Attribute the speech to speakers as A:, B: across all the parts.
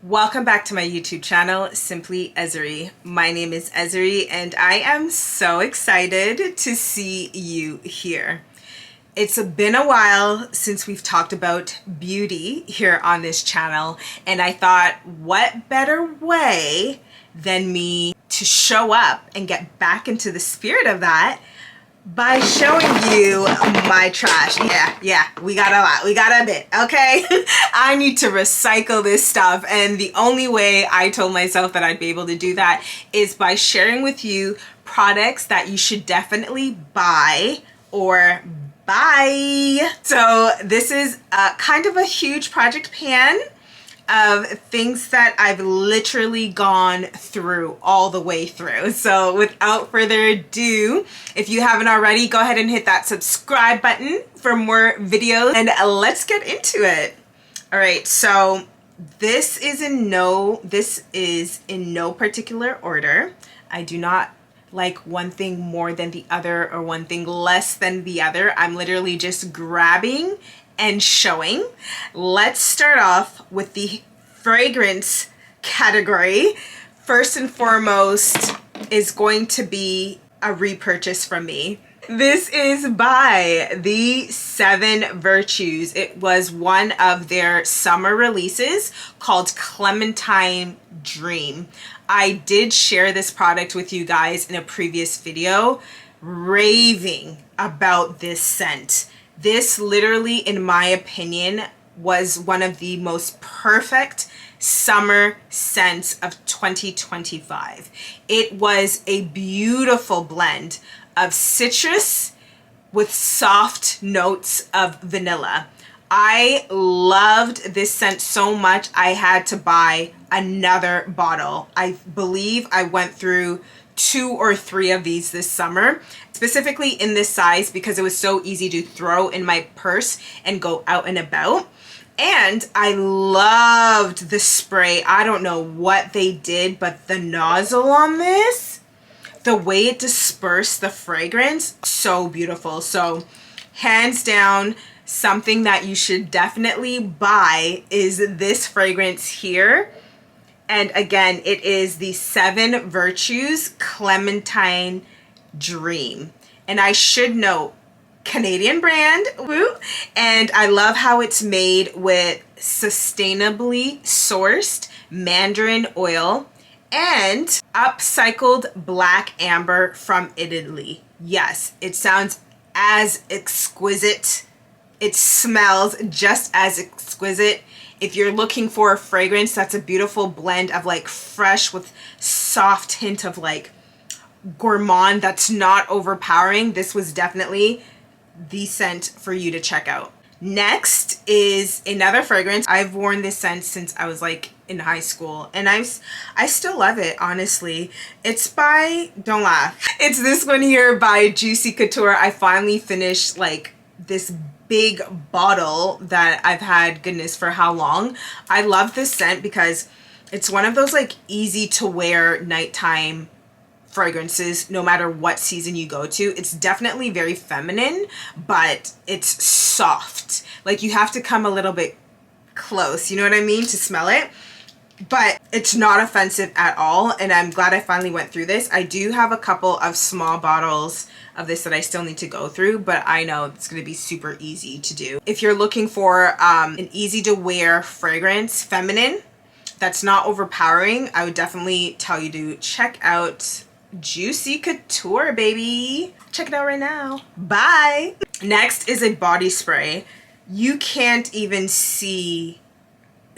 A: Welcome back to my YouTube channel, Simply Eseeri. My name is Eseeri and I am so excited to see you here. It's been a while since we've talked about beauty here on this channel, and I thought, what better way than me to show up and get back into the spirit of that by showing you my trash. Yeah, we got a lot, we got a bit, okay? I need to recycle this stuff, and the only way I told myself that I'd be able to do that is by sharing with you products that you should definitely buy or buy. So this is kind of a huge project pan of things that I've literally gone through all the way through. So without further ado, if you haven't already, go ahead and hit that subscribe button for more videos and let's get into it. All right, so this is in no particular order. I do not like one thing more than the other or one thing less than the other. I'm literally just grabbing and showing. Let's start off with the fragrance category. First and foremost is going to be a repurchase from me. This is by the 7 Virtues. It was one of their summer releases called Clementine Dream. I did share this product with you guys in a previous video, raving about this scent. This literally, in my opinion, was one of the most perfect summer scents of 2025. It was a beautiful blend of citrus with soft notes of vanilla. I loved this scent so much I had to buy another bottle. I believe I went through 2 or 3 of these this summer, specifically in this size because it was so easy to throw in my purse and go out and about. And I loved the spray. I don't know what they did, but the nozzle on this, the way it dispersed the fragrance, so beautiful. So hands down, something that you should definitely buy is this fragrance here. And again, it is the 7 Virtues Clementine Dream. And I should note, Canadian brand, woo, and I love how it's made with sustainably sourced mandarin oil and upcycled black amber from Italy. Yes, it sounds as exquisite. It smells just as exquisite. If you're looking for a fragrance that's a beautiful blend of like fresh with soft hint of like gourmand that's not overpowering, this was definitely the scent for you to check out. Next is another fragrance. I've worn this scent since I was like in high school, and I still love it, honestly. It's by, don't laugh, it's this one here by Juicy Couture. I finally finished like this big bottle that I've had, goodness, for how long. I love this scent because it's one of those like easy to wear nighttime fragrances no matter what season you go to. It's definitely very feminine, but it's soft. Like you have to come a little bit close, you know what I mean, to smell it. But it's not offensive at all, and I'm glad I finally went through this. I do have a couple of small bottles of this that I still need to go through, but I know it's going to be super easy to do. If you're looking for an easy to wear fragrance, feminine, that's not overpowering, I would definitely tell you to check out Juicy Couture, baby. Check it out right now. Bye. Next is a body spray. You can't even see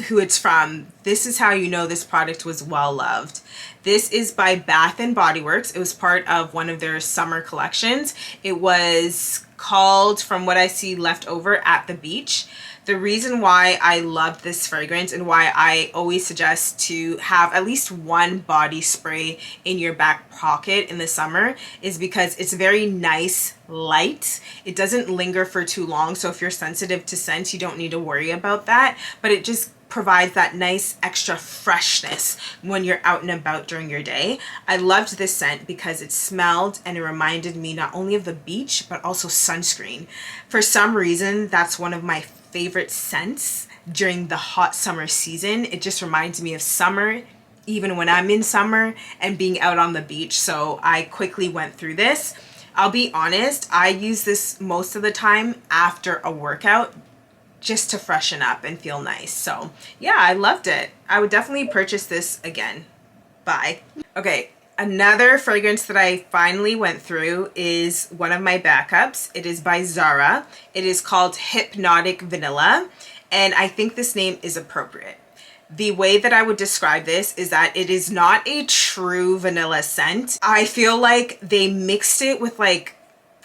A: who it's from. This is how you know this product was well loved. This is by Bath and Body Works. It was part of one of their summer collections. It was called, from what I see, Leftover at the Beach. The reason why I love this fragrance and why I always suggest to have at least one body spray in your back pocket in the summer is because it's very nice, light. It doesn't linger for too long, so if you're sensitive to scents, you don't need to worry about that, but it just provides that nice extra freshness when you're out and about during your day. I loved this scent because it smelled and it reminded me not only of the beach but also sunscreen. For some reason, that's one of my favorite scents during the hot summer season. It just reminds me of summer, even when I'm in summer and being out on the beach. So I quickly went through this. I'll be honest, I use this most of the time after a workout just to freshen up and feel nice. So yeah, I loved it. I would definitely purchase this again. Bye. Okay, another fragrance that I finally went through is one of my backups. It is by Zara. It is called Hypnotic Vanilla, and I think this name is appropriate. The way that I would describe this is that it is not a true vanilla scent. I feel like they mixed it with like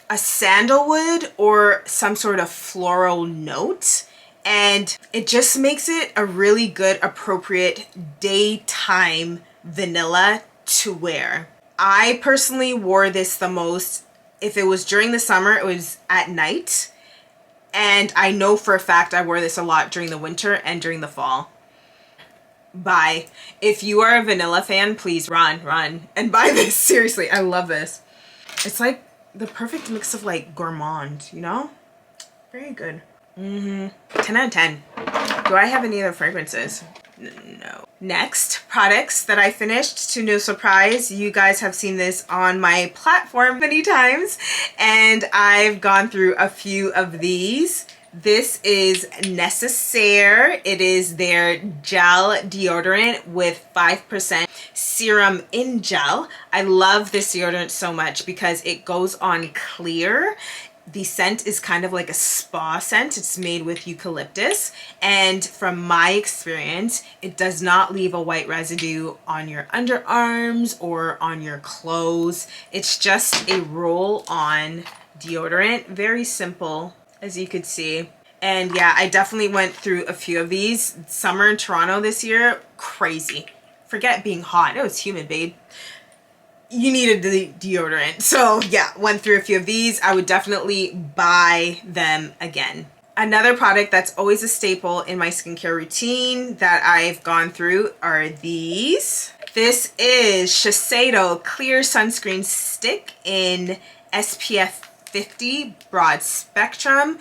A: a sandalwood or some sort of floral note, and it just makes it a really good, appropriate daytime vanilla to wear. I personally wore this the most. If it was during the summer, it was at night, and I know for a fact I wore this a lot during the winter and during the fall. Buy. If you are a vanilla fan, please run and buy this. Seriously, I love this. It's like the perfect mix of like gourmand, you know? Very good. 10 out of 10. Do I have any other fragrances? No. Next, products that I finished. To no surprise, you guys have seen this on my platform many times, and I've gone through a few of these. This is Eseeri. It is their gel deodorant with 5% serum in gel. I love this deodorant so much because it goes on clear. The scent is kind of like a spa scent. It's made with eucalyptus, and from my experience, it does not leave a white residue on your underarms or on your clothes. It's just a roll-on deodorant. Very simple, as you could see. And yeah, I definitely went through a few of these. Summer in Toronto this year, crazy. Forget being hot. It was humid, babe. You needed the deodorant. So yeah, went through a few of these. I would definitely buy them again. Another product that's always a staple in my skincare routine that I've gone through are these. This is Shiseido Clear Sunscreen Stick in SPF 50 Broad Spectrum.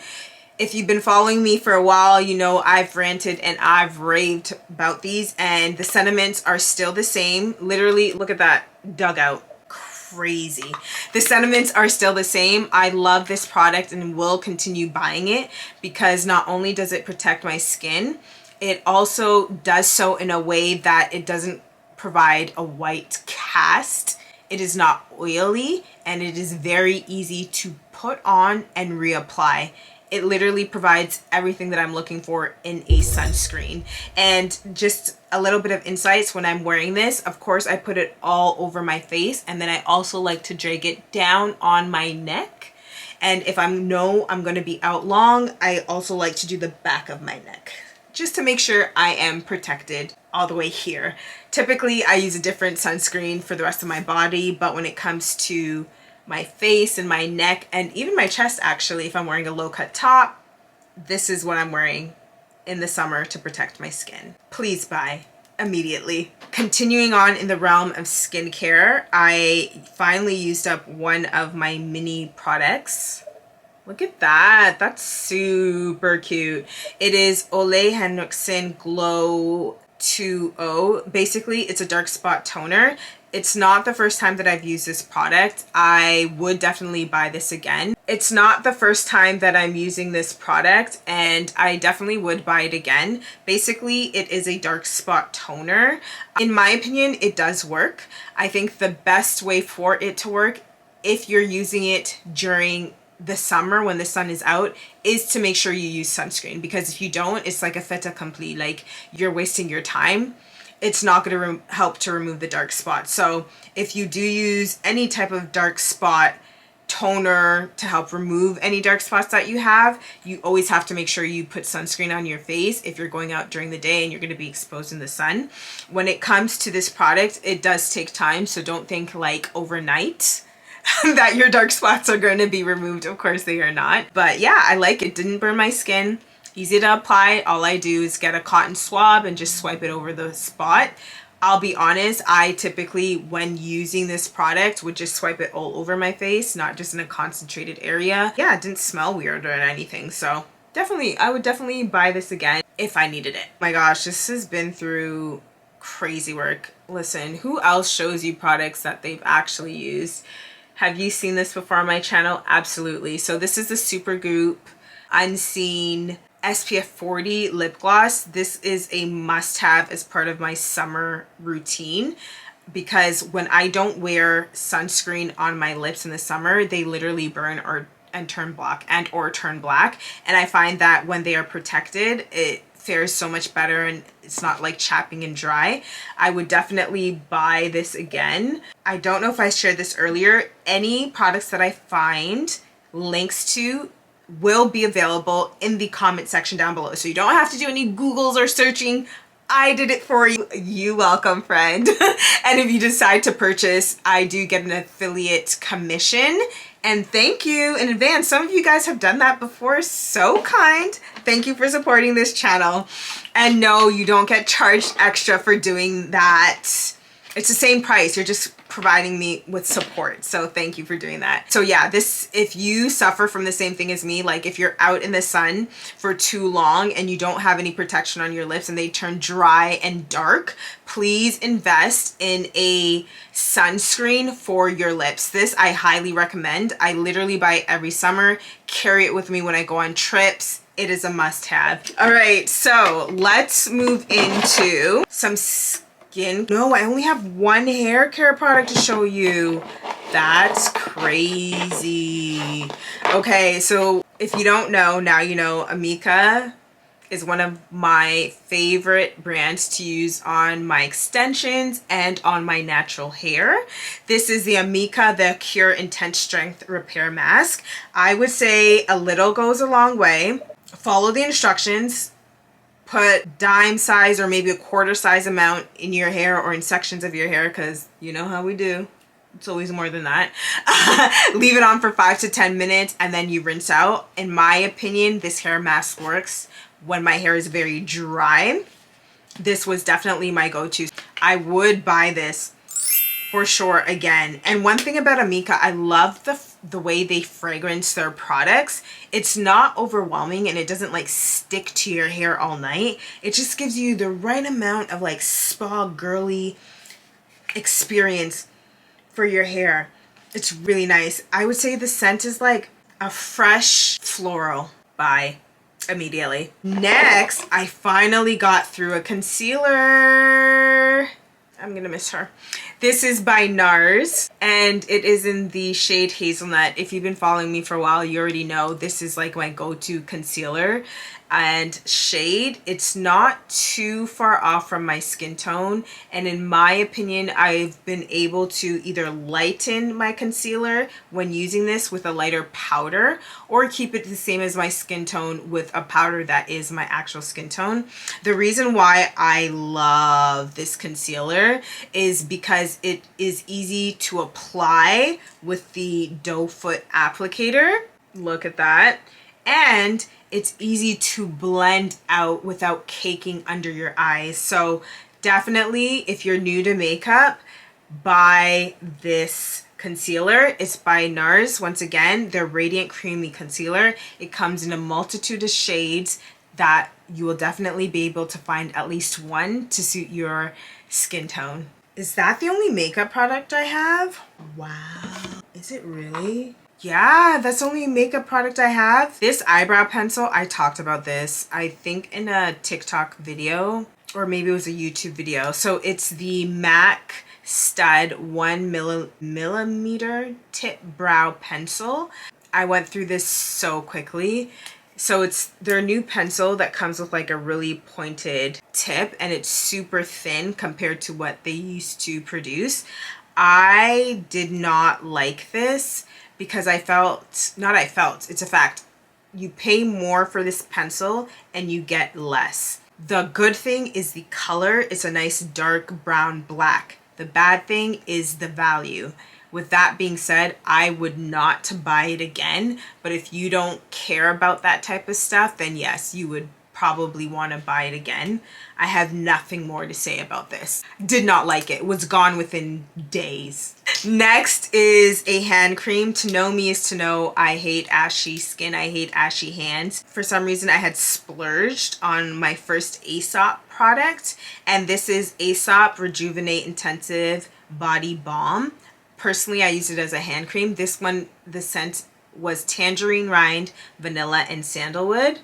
A: If you've been following me for a while, you know I've ranted and I've raved about these, and the sentiments are still the same. Literally, look at that dugout. Crazy. The sentiments are still the same. I love this product and will continue buying it because not only does it protect my skin, it also does so in a way that it doesn't provide a white cast. It is not oily, and it is very easy to put on and reapply. It literally provides everything that I'm looking for in a sunscreen. And just a little bit of insights when I'm wearing this, of course I put it all over my face, and then I also like to drag it down on my neck. And if I know I'm going to be out long, I also like to do the back of my neck, just to make sure I am protected all the way here. Typically I use a different sunscreen for the rest of my body, but when it comes to my face and my neck and even my chest, actually, if I'm wearing a low-cut top, this is what I'm wearing in the summer to protect my skin. Please buy immediately. Continuing on in the realm of skincare, I finally used up one of my mini products. Look at that. That's super cute. It is Ole Henriksen Glow 2.0. Basically, it's a dark spot toner. It's not the first time that I've used this product. I would definitely buy this again. It's not the first time that I'm using this product, and I definitely would buy it again. Basically, it is a dark spot toner. In my opinion, it does work. I think the best way for it to work, if you're using it during the summer when the sun is out, is to make sure you use sunscreen, because if you don't, it's like a fait accompli. Like, you're wasting your time. It's not going to help to remove the dark spots. So if you do use any type of dark spot toner to help remove any dark spots that you have, you always have to make sure you put sunscreen on your face if you're going out during the day and you're going to be exposed in the sun. When it comes to this product, it does take time, so don't think like overnight that your dark spots are going to be removed. Of course they are not. But yeah, I like it. Didn't burn my skin. Easy to apply. All I do is get a cotton swab and just swipe it over the spot. I'll be honest, I typically, when using this product, would just swipe it all over my face, not just in a concentrated area. Yeah, it didn't smell weird or anything, so definitely, I would definitely buy this again if I needed it. Oh my gosh, this has been through crazy work. Listen, who else shows you products that they've actually used? Have you seen this before on my channel? Absolutely. So this is the Supergoop Unseen SPF 40 lip gloss. This is a must-have as part of my summer routine, because when I don't wear sunscreen on my lips in the summer, they literally burn and turn black, and I find that when they are protected, it fares so much better and it's not like chapping and dry. I would definitely buy this again. I don't know if I shared this earlier. Any products that I find links to will be available in the comment section down below, so you don't have to do any Googles or searching. I did it for you. You welcome, friend. And if you decide to purchase, I do get an affiliate commission, and thank you in advance. Some of you guys have done that before. So kind. Thank you for supporting this channel. And no, you don't get charged extra for doing that. It's the same price. You're just providing me with support. So thank you for doing that. So yeah, this, if you suffer from the same thing as me, like if you're out in the sun for too long and you don't have any protection on your lips and they turn dry and dark, please invest in a sunscreen for your lips. This I highly recommend. I literally buy it every summer, carry it with me when I go on trips. It is a must-have. All right, so let's move into some skin. No, I only have one hair care product to show you. That's crazy. Okay, so if you don't know, now you know. Amika is one of my favorite brands to use on my extensions and on my natural hair. This is the Amika The Cure Intense Strength Repair Mask. I would say a little goes a long way. Follow the instructions. Put dime size or maybe a quarter size amount in your hair or in sections of your hair, because you know how we do. It's always more than that. Leave it on for 5 to 10 minutes and then you rinse out. In my opinion, this hair mask works when my hair is very dry. This was definitely my go-to. I would buy this for sure again. And one thing about Amika, I love the way they fragrance their products. It's not overwhelming and it doesn't like stick to your hair all night. It just gives you the right amount of like spa girly experience for your hair. It's really nice. I would say the scent is like a fresh floral. Buy immediately. Next, I finally got through a concealer. I'm gonna miss her. This is by NARS and it is in the shade Hazelnut. If you've been following me for a while, you already know this is like my go-to concealer and shade. It's not too far off from my skin tone, and in my opinion, I've been able to either lighten my concealer when using this with a lighter powder or keep it the same as my skin tone with a powder that is my actual skin tone. The reason why I love this concealer is because it is easy to apply with the doe foot applicator. Look at that. And it's easy to blend out without caking under your eyes. So definitely, if you're new to makeup, buy this concealer. It's by NARS. Once again, their Radiant Creamy Concealer. It comes in a multitude of shades that you will definitely be able to find at least one to suit your skin tone. Is that the only makeup product I have? Wow. Is it really? Yeah, that's the only makeup product I have. This eyebrow pencil, I talked about this, I think in a TikTok video, or maybe it was a YouTube video. So it's the MAC Stud 1mm tip brow pencil. I went through this so quickly. So it's their new pencil that comes with like a really pointed tip and it's super thin compared to what they used to produce. I did not like this because it's a fact. You pay more for this pencil and you get less. The good thing is the color. It's a nice dark brown black. The bad thing is the value. With that being said, I would not buy it again, but if you don't care about that type of stuff, then yes, you would probably want to buy it again. I have nothing more to say about this. Did not like it. Was gone within days. Next is a hand cream. To know me is to know I hate ashy skin. I hate ashy hands. For some reason, I had splurged on my first Aesop product, and this is Aesop Rejuvenate Intensive Body Balm. Personally, I use it as a hand cream. This one, the scent was tangerine rind, vanilla, and sandalwood.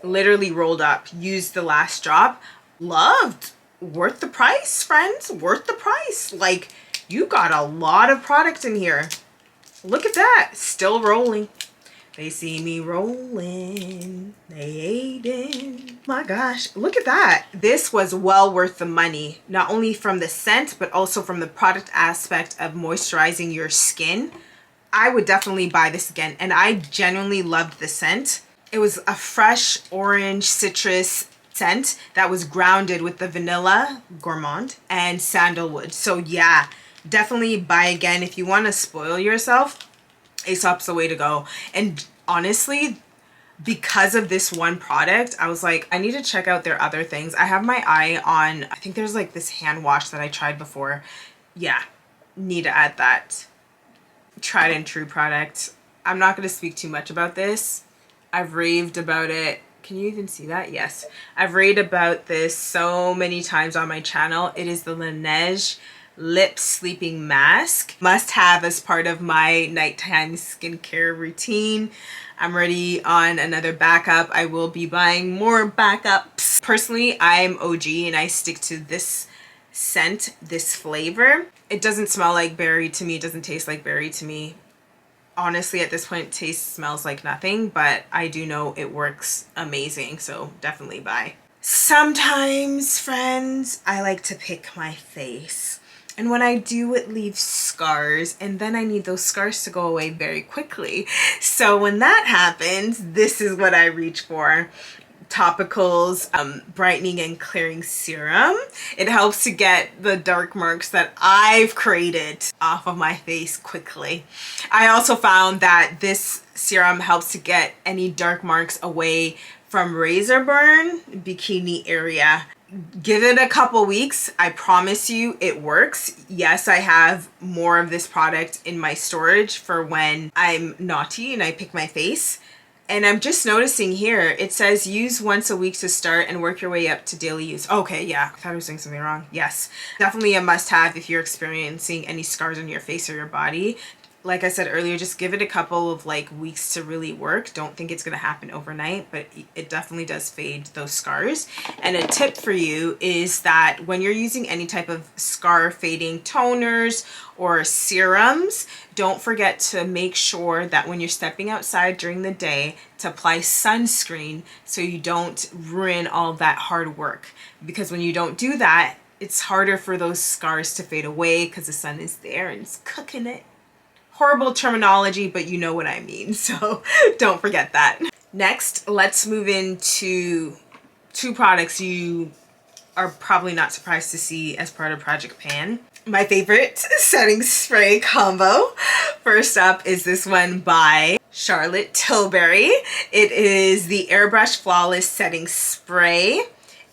A: Literally rolled up, used the last drop. Loved. Worth the price, friends. Worth the price. Like, you got a lot of product in here. Look at that. Still rolling. They see me rolling. They Aiden. My gosh, look at that. This was well worth the money. Not only from the scent, but also from the product aspect of moisturizing your skin. I would definitely buy this again. And I genuinely loved the scent. It was a fresh orange citrus scent that was grounded with the vanilla, gourmand, and sandalwood. So yeah, definitely buy again. If you want to spoil yourself, Aesop's the way to go. And honestly, because of this one product, I was like, I need to check out their other things. I have my eye on, I think there's like this hand wash that I tried before. Yeah, need to add that. Tried and true product. I'm not going to speak too much about this. I've raved about it. Can you even see that? Yes. I've raved about this so many times on my channel. It is the Laneige Lip Sleeping Mask. Must have as part of my nighttime skincare routine. I'm ready on another backup. I will be buying more backups. Personally, I'm OG and I stick to this scent, this flavor. It doesn't smell like berry to me. It doesn't taste like berry to me. Honestly, at this point, taste smells like nothing, but I do know it works amazing, so definitely buy. Sometimes, friends, I like to pick my face. And when I do, it leaves scars, and then I need those scars to go away very quickly. So when that happens, this is what I reach for. Topicals brightening and clearing serum. It helps to get the dark marks that I've created off of my face quickly. I also found that this serum helps to get any dark marks away from razor burn, bikini area. Give it a couple weeks. I promise you it works. Yes, I have more of this product in my storage for when I'm naughty and I pick my face. And I'm just noticing here, it says use once a week to start and work your way up to daily use. Okay, yeah, I thought I was doing something wrong. Yes, definitely a must-have if you're experiencing any scars on your face or your body. Like I said earlier, just give it a couple of like weeks to really work. Don't think it's gonna happen overnight, but it definitely does fade those scars. And a tip for you is that when you're using any type of scar fading toners or serums, don't forget to make sure that when you're stepping outside during the day to apply sunscreen so you don't ruin all that hard work. Because when you don't do that, it's harder for those scars to fade away because the sun is there and it's cooking it. Horrible terminology, but you know what I mean, so don't forget that. Next, let's move into two products you are probably not surprised to see as part of Project Pan. My favorite setting spray combo. First up is this one by Charlotte Tilbury. It is the Airbrush Flawless Setting Spray.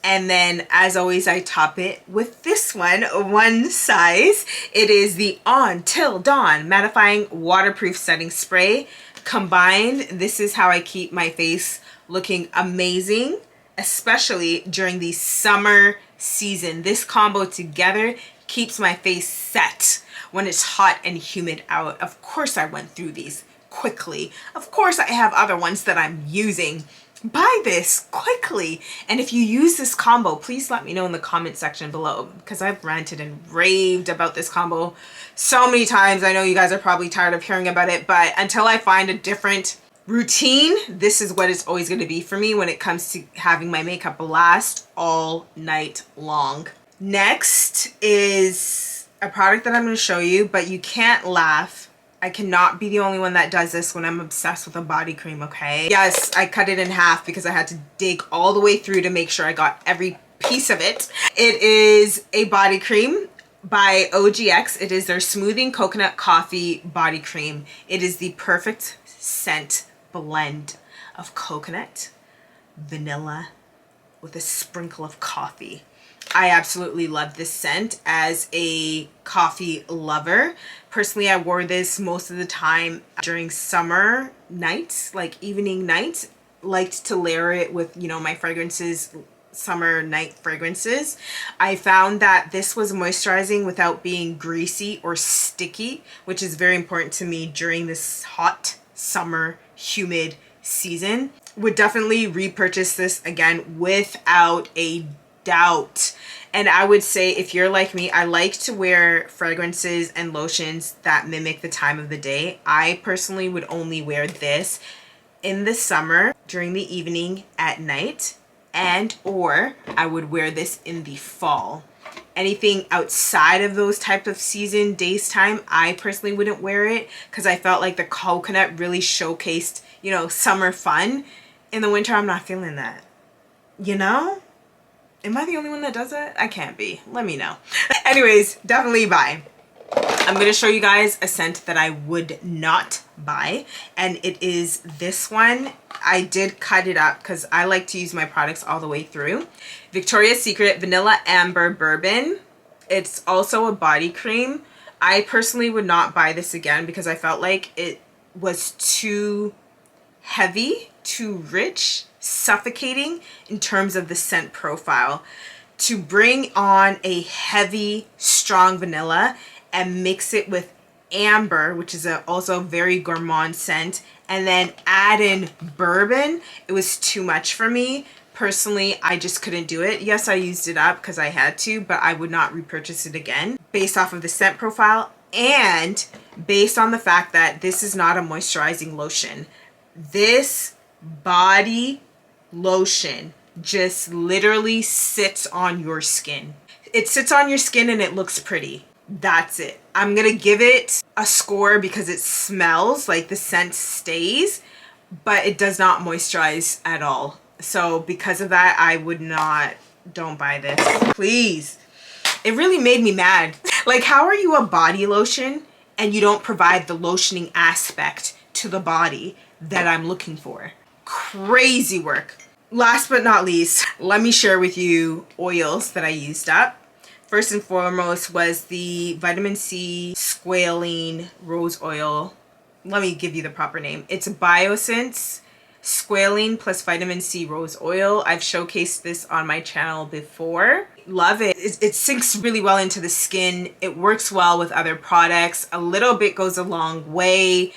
A: And then, as always, I top it with this one size. It is the On Till Dawn Mattifying Waterproof Setting Spray. Combined, this is how I keep my face looking amazing, especially during the summer season. This combo together keeps my face set when it's hot and humid out. Of course, I went through these quickly. Of course, I have other ones that I'm using. Buy this quickly. And if you use this combo, please let me know in the comment section below, because I've ranted and raved about this combo so many times. I know you guys are probably tired of hearing about it, but until I find a different routine, this is what it's always going to be for me when it comes to having my makeup last all night long. Next is a product that I'm going to show you, but you can't laugh. I cannot be the only one that does this when I'm obsessed with a body cream, okay? Yes, I cut it in half because I had to dig all the way through to make sure I got every piece of it. It is a body cream by OGX. It is their Smoothing Coconut Coffee Body Cream. It is the perfect scent blend of coconut, vanilla, with a sprinkle of coffee. I absolutely love this scent as a coffee lover. Personally, I wore this most of the time during summer nights, like evening nights. Liked to layer it with, you know, my fragrances, summer night fragrances. I found that this was moisturizing without being greasy or sticky, which is very important to me during this hot summer humid season. Would definitely repurchase this again without a doubt. And I would say, if you're like me, I like to wear fragrances and lotions that mimic the time of the day. I personally would only wear this in the summer during the evening at night, and or I would wear this in the fall. Anything outside of those type of season days time, I personally wouldn't wear it because I felt like the coconut really showcased, you know, summer fun. In the winter, I'm not feeling that, you know? Am I the only one that does that? I can't be. Let me know. Anyways, definitely buy. I'm going to show you guys a scent that I would not buy, and it is this one. I did cut it up because I like to use my products all the way through. Victoria's Secret Vanilla Amber Bourbon. It's also a body cream. I personally would not buy this again because I felt like it was too heavy, too rich, suffocating in terms of the scent profile. To bring on a heavy, strong vanilla and mix it with amber, which is also a very gourmand scent, and then add in bourbon, it was too much for me. Personally, I just couldn't do it. Yes, I used it up because I had to, but I would not repurchase it again based off of the scent profile and based on the fact that this is not a moisturizing lotion. This body lotion just literally sits on your skin. It sits on your skin and it looks pretty. That's it. I'm gonna give it a score because it smells like the scent stays, but it does not moisturize at all. So because of that, I would not, don't buy this, please. It really made me mad. Like, how are you a body lotion and you don't provide the lotioning aspect to the body that I'm looking for? Crazy work. Last but not least, let me share with you oils that I used up. First and foremost was the vitamin C squalene rose oil. Let me give you the proper name. It's Biosense squalene plus vitamin C rose oil. I've showcased this on my channel before. Love it. It sinks really well into the skin. It works well with other products. A little bit goes a long way.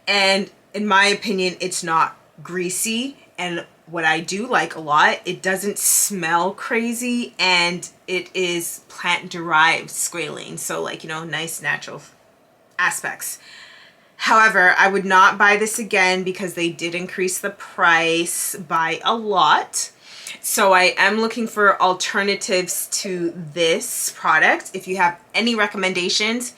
A: And in my opinion, it's not greasy. And what I do like a lot, it doesn't smell crazy, and it is plant-derived squalene. So, like, you know, nice natural aspects. However, I would not buy this again because they did increase the price by a lot. So I am looking for alternatives to this product. If you have any recommendations,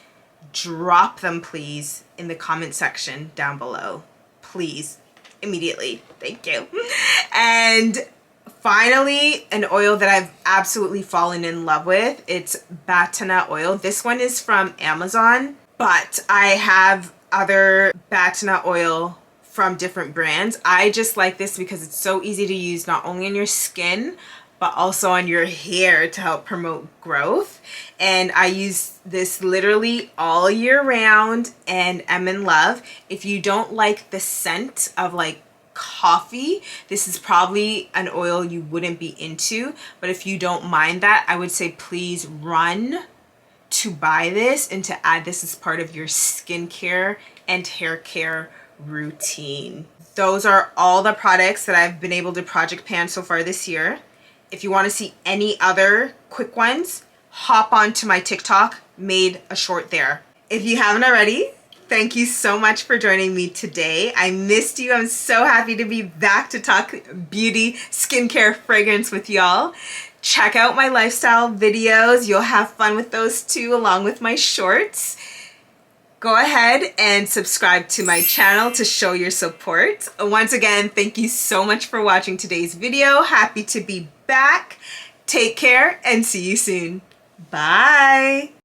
A: drop them please in the comment section down below. Please, immediately. Thank you. And finally, an oil that I've absolutely fallen in love with. It's Batina oil. This one is from Amazon, but I have other Batina oil from different brands. I just like this because it's so easy to use, not only on your skin, but also on your hair to help promote growth. And I use this literally all year round and I'm in love. If you don't like the scent of like coffee, this is probably an oil you wouldn't be into. But if you don't mind that, I would say please run to buy this and to add this as part of your skincare and hair care routine. Those are all the products that I've been able to project pan so far this year. If you want to see any other quick ones, hop on to my TikTok, made a short there. If you haven't already, thank you so much for joining me today. I missed you. I'm so happy to be back to talk beauty, skincare, fragrance with y'all. Check out my lifestyle videos. You'll have fun with those too, along with my shorts. Go ahead and subscribe to my channel to show your support. Once again, thank you so much for watching today's video. Happy to be back. Take care and see you soon. Bye.